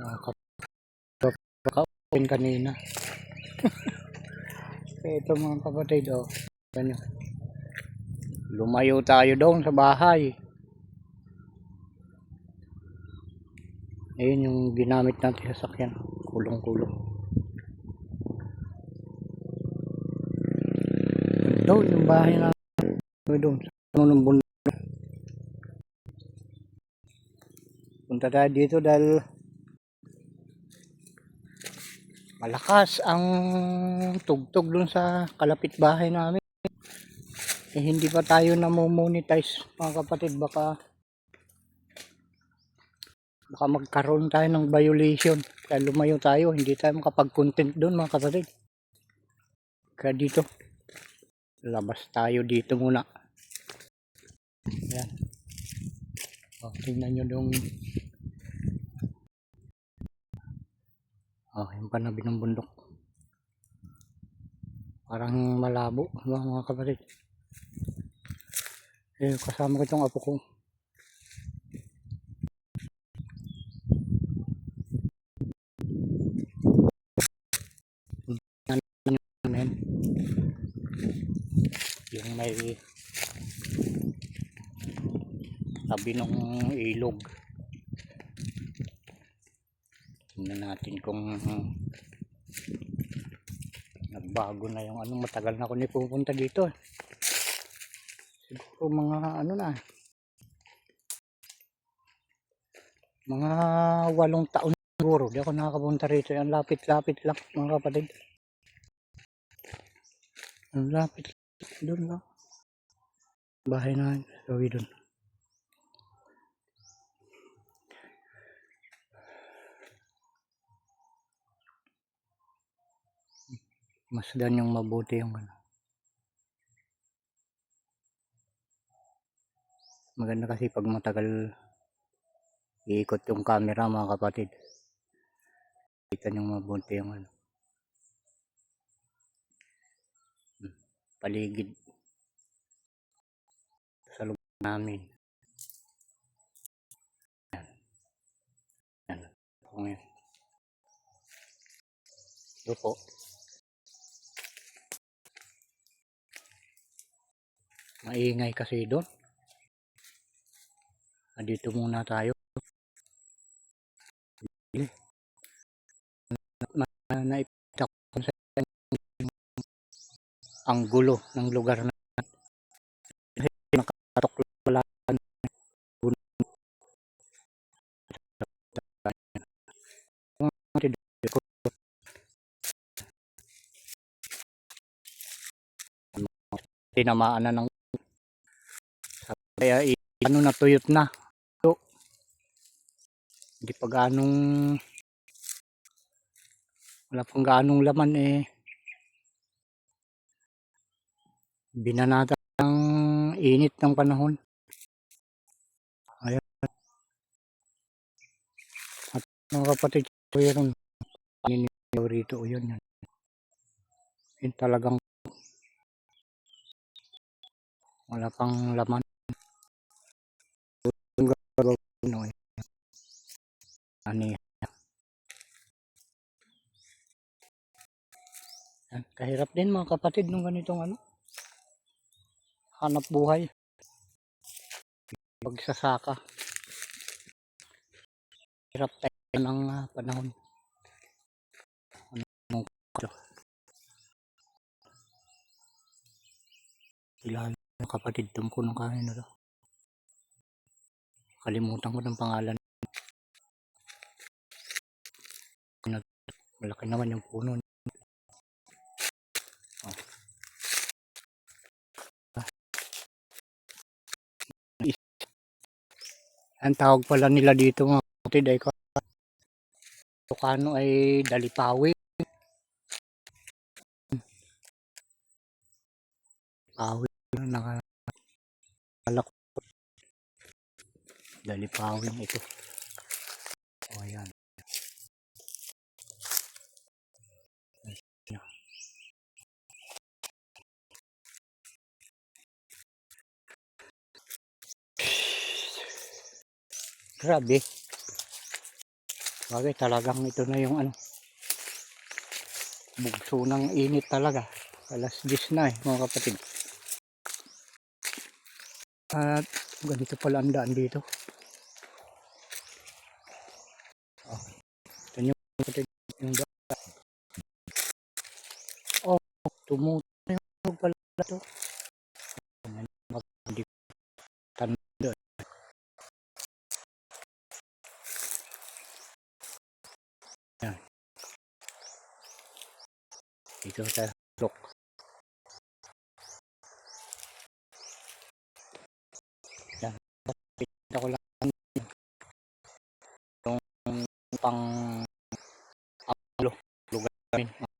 Nakaka-open kanina. Ito mga kapatid, oh. Ganyan. Lumayo tayo doon sa bahay. Ayun yung ginamit natin sa sasakyan. Kulong-kulong. Ito yung bahay natin doon. Sa ng bundok. Punta tayo dito dahil malakas ang tugtog doon sa kalapit bahay namin. Eh, hindi pa tayo na-monetize mga kapatid. Baka magkaroon tayo ng violation. Kaya lumayo tayo. Hindi tayo makapag-content doon mga kapatid. Kaya dito. Labas tayo dito muna. Ayan. O, tingnan nyo dong. O, yung panabi ng bundok. Parang malabo mga kapatid. Eh, kasama ko itong apo ko. Yung may tabi ng ilog. Tingnan natin kung nagbago na yung anong. Matagal na ako pupunta dito. Siguro mga ano na. Mga 8 taon siguro. Di ako nakakapunta rito. Ang lapit-lapit lang mga kapatid. Ang lapit. Doon lang. Bahay na. Sawi doon. Mas ganyang mabuti yung ano. Maganda kasi pag matagal iikot yung camera mga kapatid. Kita nyo mabuti yung ano. Paligid sa lugar namin. Yan. Yan. Kung yan. Ito po. Maingay kasi doon. Dito muna tayo. Naipita ko sa ang gulo ng lugar na nakatok wala tinamaan na ng kaya ano natuyot na. So, hindi pa ganong wala pang ganong laman eh. Binanata ng init ng panahon. Ayan. At mga kapatid ko yun. Paninyo rito o yun. Yun talagang wala pang laman. Ani. Kahirap din mga kapatid nung ganitong ano. Hanap buhay. Pagsasaka. Hirap tayo ng panahon. Kilala ng kapatid ko nung kain na to. Kalimutan ko ng pangalan. Malaki naman yung puno. Oh. Ang tawag pala nila dito mga kapatid ay Ilocano ay dalipawi. Pawi nakalak. Dalipawin ito. O ayan. Grabe. Bagay talagang ito na yung ano, bugso ng init talaga. Alas 10 na mga kapatid. At ganito pala ang daan dito. Ito yung kapatid yung daan. Oh, tumutunog pala ito. Hindi tanda. Yan. Dito sa lock. Yan. Kita ko lang yung pang lugar namin.